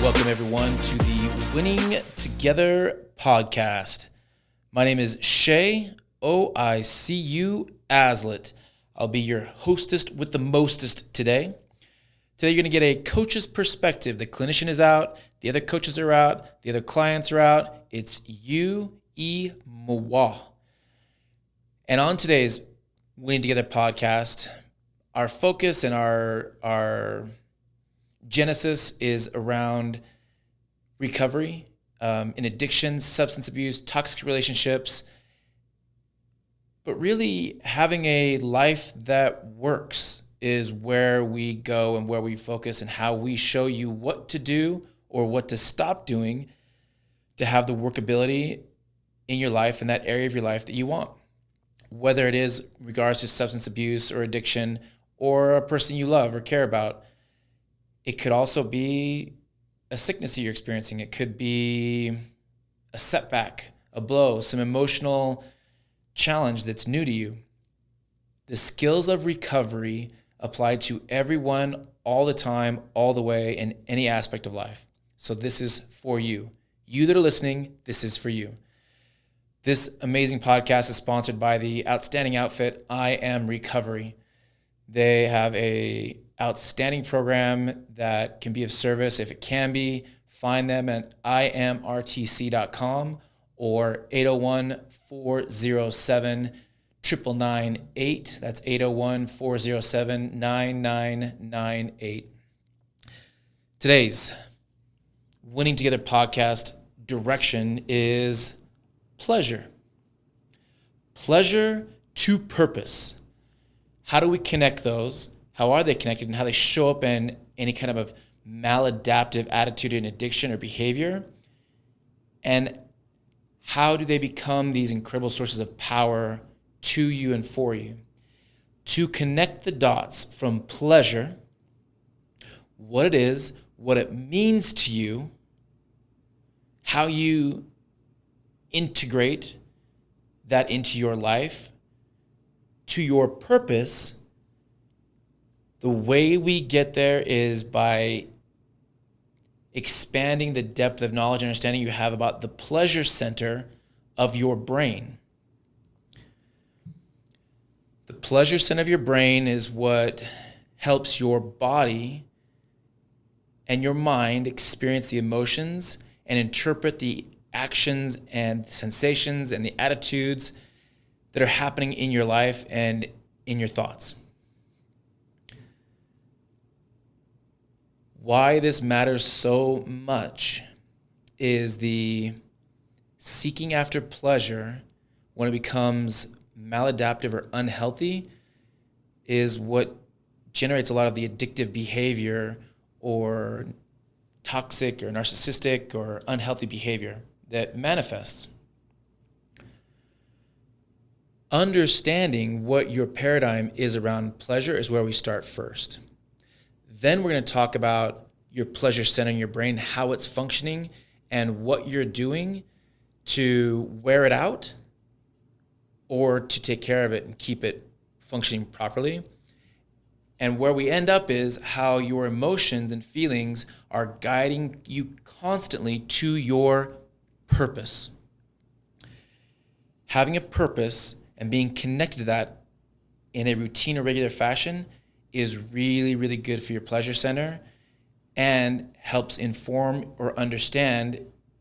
Welcome, everyone, to the Winning Together podcast. My name is Shay, O-I-C-U, Aslet. I'll be your hostess with the mostest today. Today, you're going to get a coach's perspective. The clinician is out, the other coaches are out, the other clients are out. It's you, moi. And on today's Winning Together podcast, our focus and our genesis is around recovery in addiction, substance abuse, toxic relationships, but really having a life that works is where we go and where we focus and how we show you what to do or what to stop doing to have the workability in your life, in that area of your life that you want. Whether it is in regards to substance abuse or addiction or a person you love or care about. It could also be a sickness that you're experiencing. It could be a setback, a blow, some emotional challenge that's new to you. The skills of recovery apply to everyone all the time, all the way, in any aspect of life. So this is for you. You that are listening, this is for you. This amazing podcast is sponsored by the outstanding outfit, I Am Recovery. They have a outstanding program that can be of service. If it can be, find them at imrtc.com or 801-407-9998. That's 801-407-9998. Today's Winning Together podcast direction is pleasure. Pleasure to purpose. How do we connect those? How are they connected, and how they show up in any kind of maladaptive attitude and addiction or behavior? And how do they become these incredible sources of power to you and for you? To connect the dots from pleasure, what it is, what it means to you, how you integrate that into your life, to your purpose. The way we get there is by expanding the depth of knowledge and understanding you have about the pleasure center of your brain. The pleasure center of your brain is what helps your body and your mind experience the emotions and interpret the actions and sensations and the attitudes that are happening in your life and in your thoughts. Why this matters so much is the seeking after pleasure when it becomes maladaptive or unhealthy is what generates a lot of the addictive behavior or toxic or narcissistic or unhealthy behavior that manifests. Understanding what your paradigm is around pleasure is where we start first. Then we're going to talk about your pleasure center in your brain, how it's functioning, and what you're doing to wear it out or to take care of it and keep it functioning properly. And where we end up is how your emotions and feelings are guiding you constantly to your purpose. Having a purpose and being connected to that in a routine or regular fashion is really, really good for your pleasure center and helps inform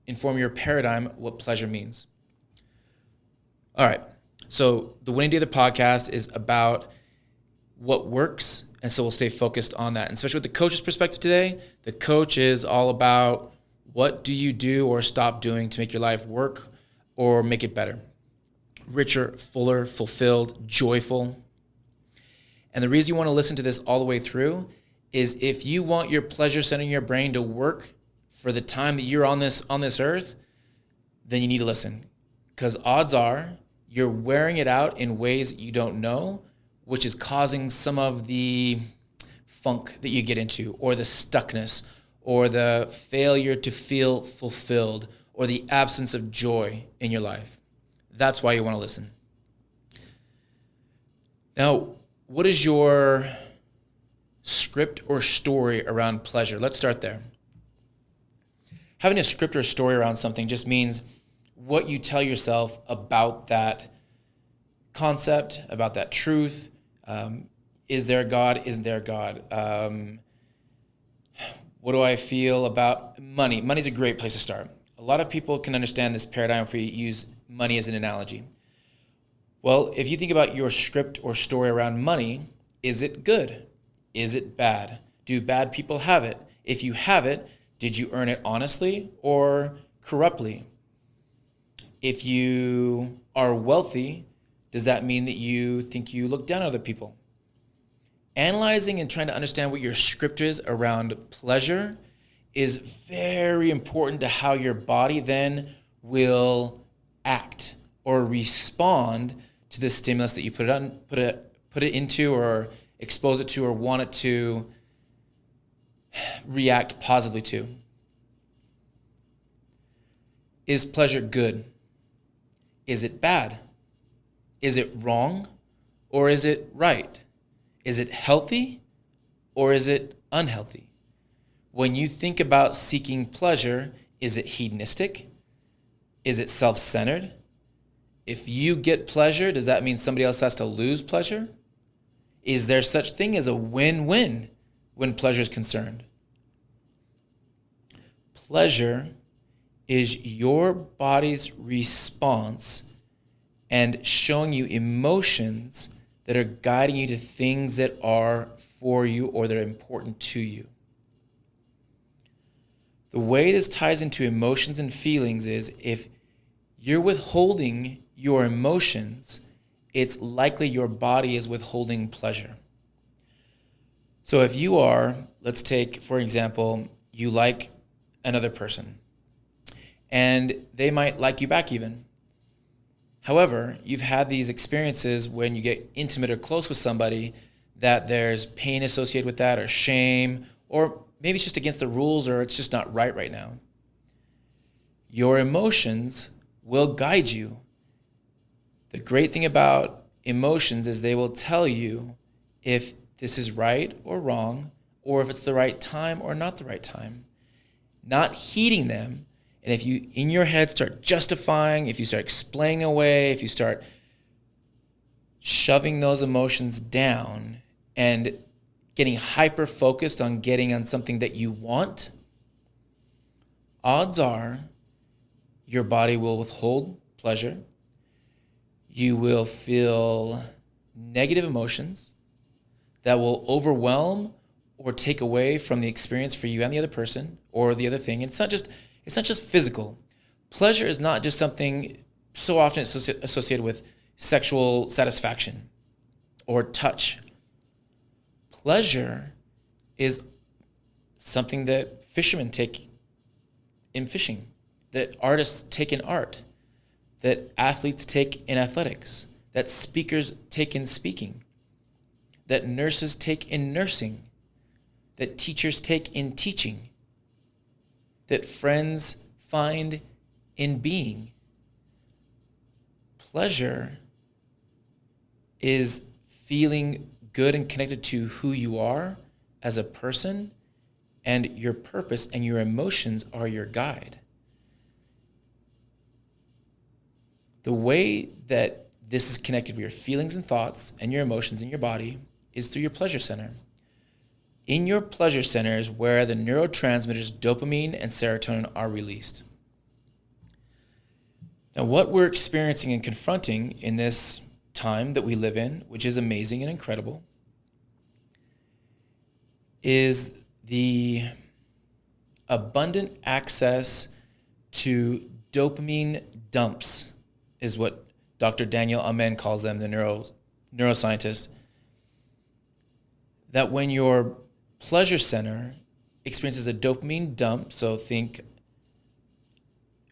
your paradigm what pleasure means. All right, so the Winning Together podcast is about what works, and so we'll stay focused on that. And especially with the coach's perspective today, the coach is all about what do you do or stop doing to make your life work or make it better, richer, fuller, fulfilled, joyful. And the reason you want to listen to this all the way through is if you want your pleasure center in your brain to work for the time that you're on this earth, then you need to listen. Because odds are you're wearing it out in ways that you don't know, which is causing some of the funk that you get into, or the stuckness, or the failure to feel fulfilled, or the absence of joy in your life. That's why you want to listen. Now, what is your script or story around pleasure? Let's start there. having a script or a story around something just means what you tell yourself about that concept, about that truth. Is there a God? Isn't there a God? What do I feel about money? Money's a great place to start. A lot of people can understand this paradigm if we use money as an analogy. Well, if you think about your script or story around money, is it good? Is it bad? Do bad people have it? If you have it, did you earn it honestly or corruptly? If you are wealthy, does that mean that you think you look down on other people? Analyzing and trying to understand what your script is around pleasure is very important to how your body then will act or respond to the stimulus that you put it into or expose it to or want it to react positively to. Is pleasure good? Is it bad? Is it wrong or is it right? Is it healthy or is it unhealthy? When you think about seeking pleasure, is it hedonistic? Is it self-centered? If you get pleasure, does that mean somebody else has to lose pleasure? Is there such thing as a win-win when pleasure is concerned? Pleasure is your body's response and showing you emotions that are guiding you to things that are for you or that are important to you. The way this ties into emotions and feelings is if you're withholding your emotions, it's likely your body is withholding pleasure. So if you are, let's take, for example, you like another person, and they might like you back even. However, you've had these experiences when you get intimate or close with somebody that there's pain associated with that or shame, or maybe it's just against the rules or it's just not right now. Your emotions will guide you. The great thing about emotions is they will tell you if this is right or wrong, or if it's the right time or not the right time. Not heeding them. And if you, in your head, start justifying, if you start explaining away, if you start shoving those emotions down and getting hyper-focused on getting on something that you want, odds are your body will withhold pleasure. You will feel negative emotions that will overwhelm or take away from the experience for you and the other person or the other thing. And it's not just physical. Pleasure is not just something so often associated with sexual satisfaction or touch. Pleasure is something that fishermen take in fishing, that artists take in art, that athletes take in athletics, that speakers take in speaking, that nurses take in nursing, that teachers take in teaching, that friends find in being. Pleasure is feeling good and connected to who you are as a person, and your purpose and your emotions are your guide. The way that this is connected with your feelings and thoughts and your emotions in your body is through your pleasure center. In your pleasure center is where the neurotransmitters dopamine and serotonin are released. Now, what we're experiencing and confronting in this time that we live in, which is amazing and incredible, is the abundant access to dopamine dumps, is what Dr. Daniel Amen calls them, the neuroscientist. That when your pleasure center experiences a dopamine dump, so think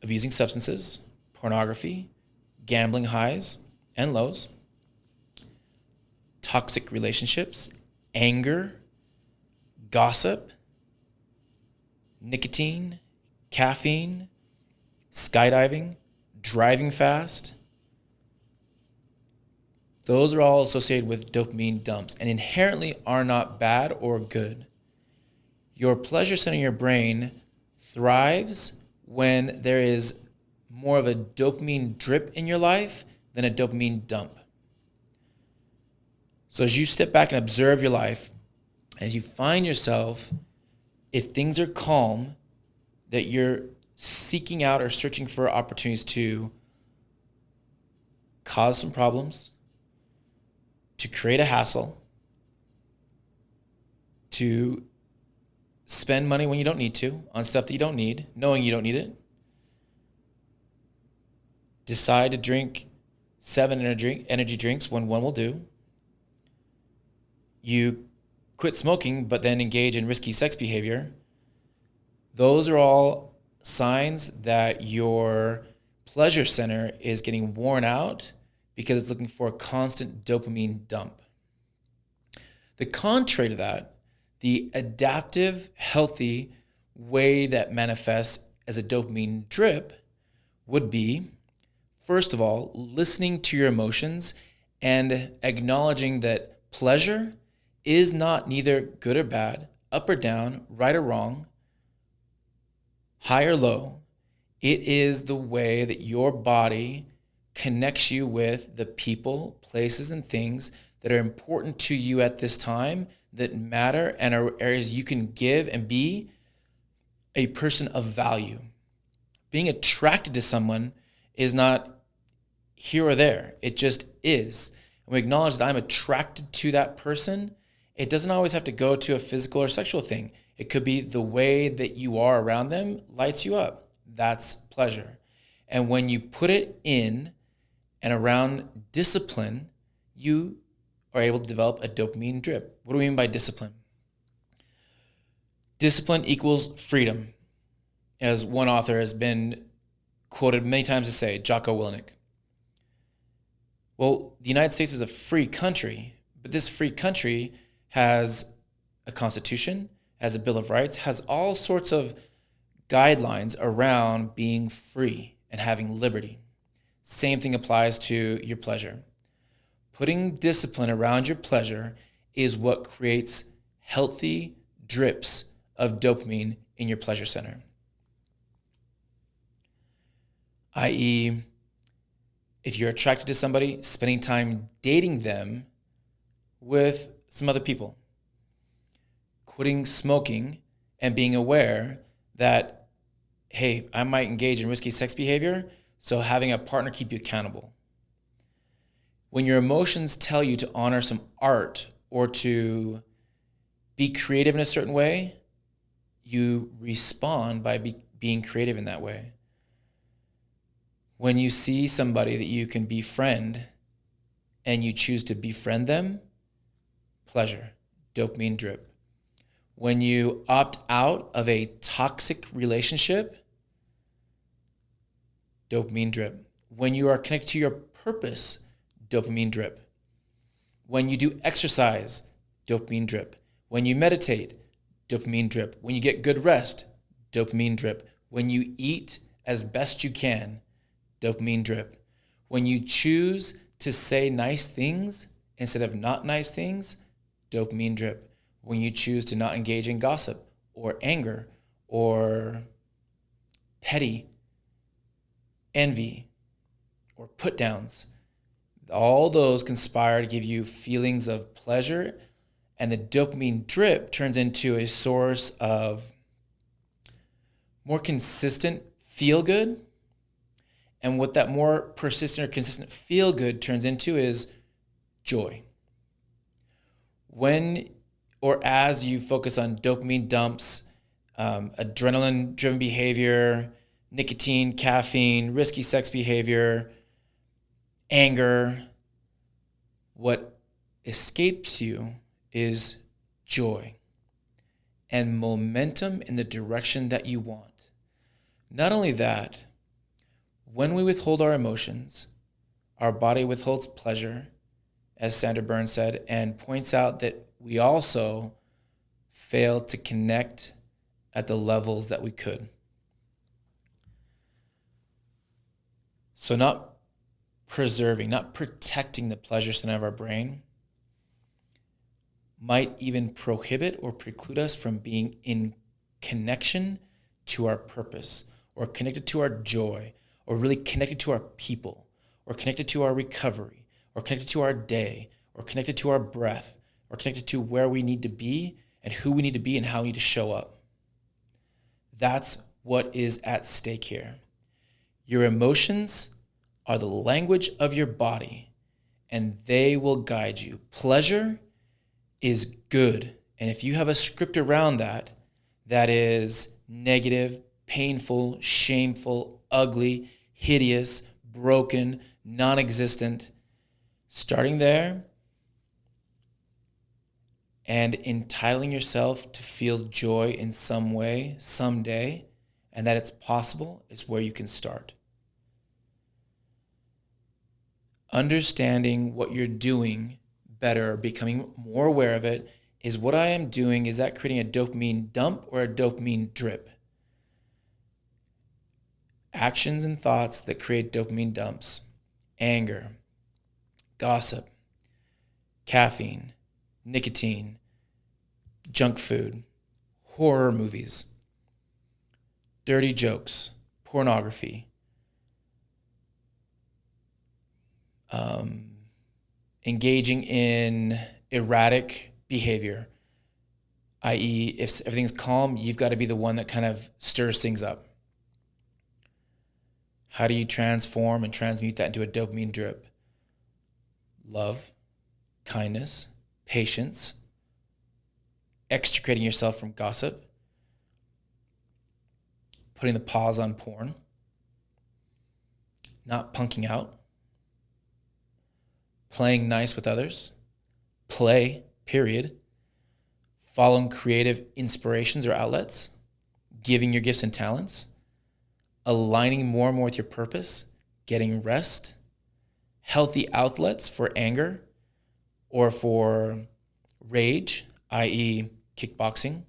abusing substances, pornography, gambling highs and lows, toxic relationships, anger, gossip, nicotine, caffeine, skydiving, driving fast. Those are all associated with dopamine dumps and inherently are not bad or good. Your pleasure center in your brain thrives when there is more of a dopamine drip in your life than a dopamine dump. So as you step back and observe your life, and you find yourself, if things are calm, that you're seeking out or searching for opportunities to cause some problems, to create a hassle, to spend money when you don't need to on stuff that you don't need, knowing you don't need it, decide to drink 7 energy drinks when one will do, you quit smoking but then engage in risky sex behavior, those are all signs that your pleasure center is getting worn out because it's looking for a constant dopamine dump. The contrary to that, the adaptive, healthy way that manifests as a dopamine drip would be, first of all, listening to your emotions and acknowledging that pleasure is not neither good or bad, up or down, right or wrong, high or low. It is the way that your body connects you with the people, places, and things that are important to you at this time, that matter, and are areas you can give and be a person of value. Being attracted to someone is not here or there. It just is. And we acknowledge that I'm attracted to that person. It doesn't always have to go to a physical or sexual thing. It could be the way that you are around them lights you up. That's pleasure. And when you put it in and around discipline, you are able to develop a dopamine drip. What do we mean by discipline? Discipline equals freedom, as one author has been quoted many times to say, Jocko Willink. Well, the United States is a free country, but this free country has a constitution, has a Bill of Rights, has all sorts of guidelines around being free and having liberty. Same thing applies to your pleasure. Putting discipline around your pleasure is what creates healthy drips of dopamine in your pleasure center. I.e., if you're attracted to somebody, spending time dating them with some other people. Quitting smoking and being aware that, hey, I might engage in risky sex behavior, so having a partner keep you accountable. When your emotions tell you to honor some art or to be creative in a certain way, you respond by being creative in that way. When you see somebody that you can befriend and you choose to befriend them, pleasure, dopamine drip. When you opt out of a toxic relationship, dopamine drip. When you are connected to your purpose, dopamine drip. When you do exercise, dopamine drip. When you meditate, dopamine drip. When you get good rest, dopamine drip. When you eat as best you can, dopamine drip. When you choose to say nice things instead of not nice things, dopamine drip. When you choose to not engage in gossip or anger or petty envy or put downs, all those conspire to give you feelings of pleasure, and the dopamine drip turns into a source of more consistent feel good. And what that more persistent or consistent feel good turns into is joy. When or as you focus on dopamine dumps, adrenaline-driven behavior, nicotine, caffeine, risky sex behavior, anger, what escapes you is joy and momentum in the direction that you want. Not only that, when we withhold our emotions, our body withholds pleasure, as Sandra Burns said, and points out that we also fail to connect at the levels that we could. So not preserving, not protecting the pleasure center of our brain might even prohibit or preclude us from being in connection to our purpose or connected to our joy, or really connected to our people, or connected to our recovery, or connected to our day, or connected to our breath, or connected to where we need to be and who we need to be and how we need to show up. That's what is at stake here. Your emotions are the language of your body, and they will guide you. Pleasure is good. And if you have a script around that is negative, painful, shameful, ugly, hideous, broken, non-existent, starting there and entitling yourself to feel joy in some way, someday, and that it's possible is where you can start. Understanding what you're doing better, becoming more aware of it, is what I am doing. Is that creating a dopamine dump or a dopamine drip? Actions and thoughts that create dopamine dumps: anger, gossip, caffeine, nicotine, junk food, horror movies, dirty jokes, pornography, engaging in erratic behavior, i.e., if everything's calm, you've got to be the one that kind of stirs things up. How do you transform and transmute that into a dopamine drip? Love, kindness, patience, extricating yourself from gossip, putting the pause on porn, not punking out, playing nice with others, play, period, following creative inspirations or outlets, giving your gifts and talents, aligning more and more with your purpose, getting rest, healthy outlets for anger or for rage, i.e. kickboxing,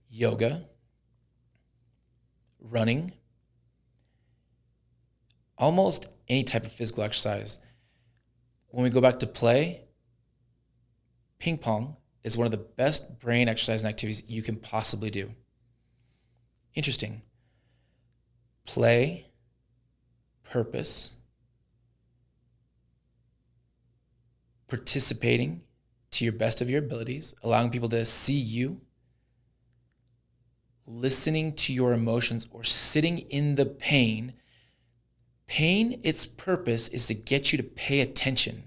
yoga, running, almost any type of physical exercise. When we go back to play, ping pong is one of the best brain exercise and activities you can possibly do. Interesting. Play, purpose, participating to your best of your abilities, allowing people to see you, listening to your emotions or sitting in the pain. Pain, its purpose is to get you to pay attention.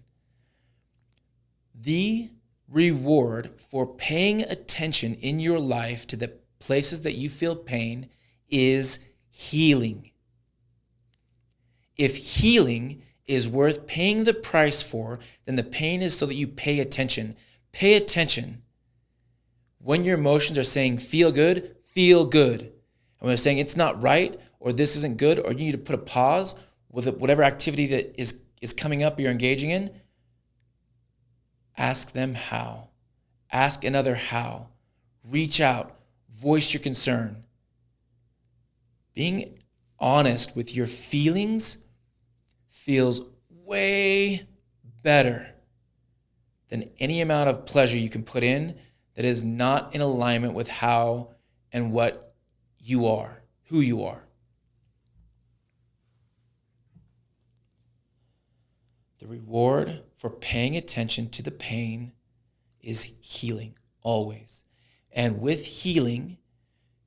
The reward for paying attention in your life to the places that you feel pain is healing. If healing is worth paying the price for, then the pain is so that you pay attention. Pay attention. When your emotions are saying feel good, feel good. And when they're saying it's not right, or this isn't good, or you need to put a pause with whatever activity that is coming up or you're engaging in, ask them how. Ask another how. Reach out. Voice your concern. Being honest with your feelings feels way better than any amount of pleasure you can put in that is not in alignment with how and what you are, who you are. The reward for paying attention to the pain is healing, always. And with healing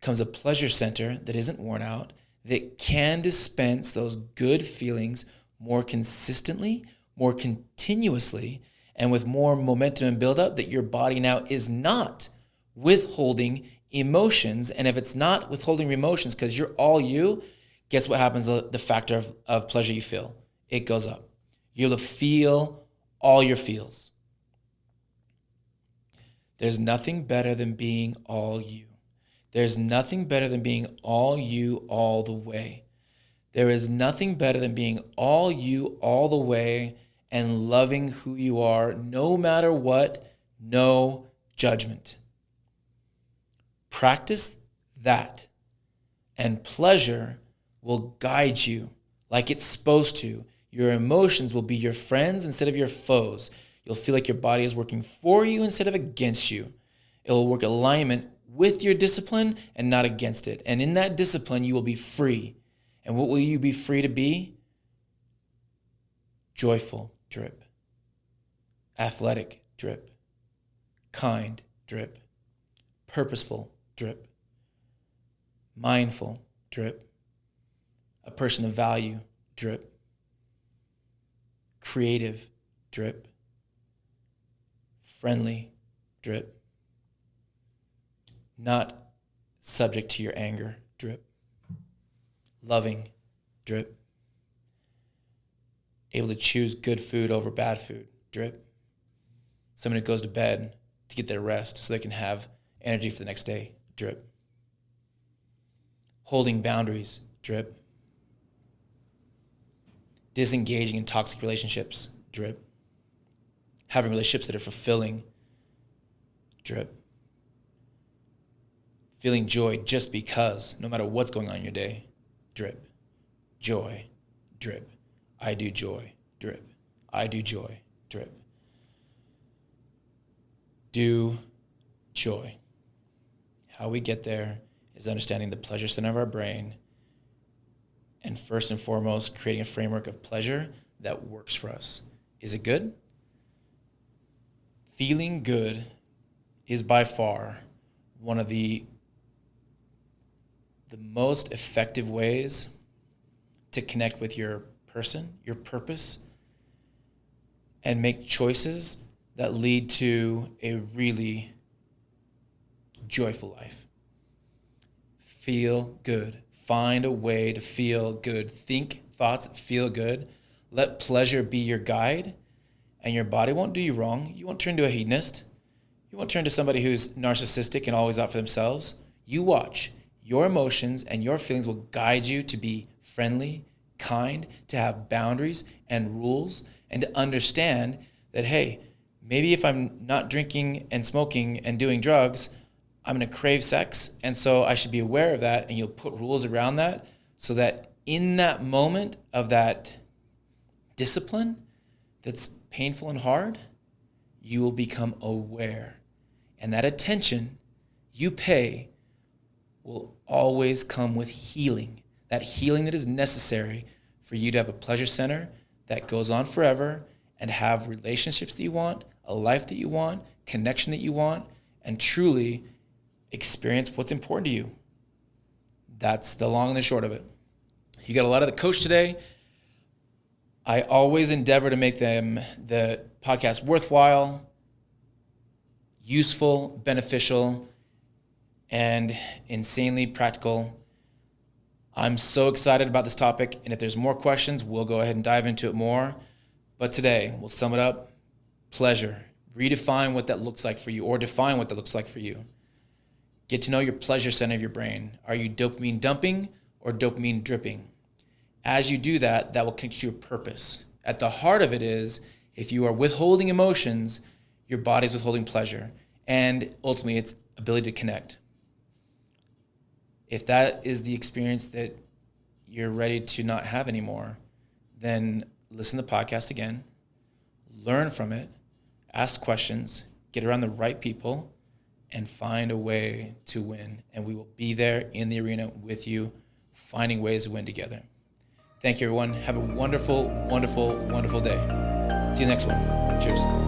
comes a pleasure center that isn't worn out, that can dispense those good feelings more consistently, more continuously, and with more momentum and buildup, that your body now is not withholding emotions. And if it's not withholding emotions because you're all you, guess what happens? The factor of pleasure you feel, it goes up. You're able to feel all your feels. There's nothing better than being all you. There's nothing better than being all you all the way. There is nothing better than being all you all the way and loving who you are, no matter what, no judgment. Practice that, and pleasure will guide you like it's supposed to. Your emotions will be your friends instead of your foes. You'll feel like your body is working for you instead of against you. It will work alignment with your discipline and not against it. And in that discipline, you will be free. And what will you be free to be? Joyful drip, athletic drip, kind drip, purposeful drip, mindful drip, a person of value drip, creative drip, friendly drip, not subject to your anger drip, loving drip, able to choose good food over bad food drip, someone who goes to bed to get their rest so they can have energy for the next day drip, holding boundaries drip, disengaging in toxic relationships drip, having relationships that are fulfilling drip, feeling joy just because, no matter what's going on in your day drip, joy drip, I do joy drip, I do joy drip, do joy. How we get there is understanding the pleasure center of our brain, and first and foremost, creating a framework of pleasure that works for us. Is it good? Feeling good is by far one of the most effective ways to connect with your person, your purpose, and make choices that lead to a really joyful life. Feel good. Find a way to feel good. Think thoughts that feel good. Let pleasure be your guide, and your body won't do you wrong. You won't turn into a hedonist. You won't turn to somebody who's narcissistic and always out for themselves. You watch. Your emotions and your feelings will guide you to be friendly, kind, to have boundaries and rules, and to understand that, hey, maybe if I'm not drinking and smoking and doing drugs, I'm going to crave sex, and so I should be aware of that, and you'll put rules around that so that in that moment of that discipline that's painful and hard, you will become aware. And that attention you pay will always come with healing, that healing that is necessary for you to have a pleasure center that goes on forever and have relationships that you want, a life that you want, connection that you want, and truly experience what's important to you. That's the long and the short of it. You got a lot of the coach today. I always endeavor to make the podcast worthwhile, useful, beneficial, and insanely practical. I'm so excited about this topic, and if there's more questions, we'll go ahead and dive into it more. But today, we'll sum it up. Pleasure. Redefine what that looks like for you, or define what that looks like for you. Get to know your pleasure center of your brain. Are you dopamine dumping or dopamine dripping? As you do that, that will connect you to your purpose. At the heart of it is, if you are withholding emotions, your body's withholding pleasure. And ultimately, it's ability to connect. If that is the experience that you're ready to not have anymore, then listen to the podcast again, learn from it, ask questions, get around the right people, and find a way to win. And we will be there in the arena with you, finding ways to win together. Thank you, everyone. Have a wonderful, wonderful, wonderful day. See you next one. Cheers.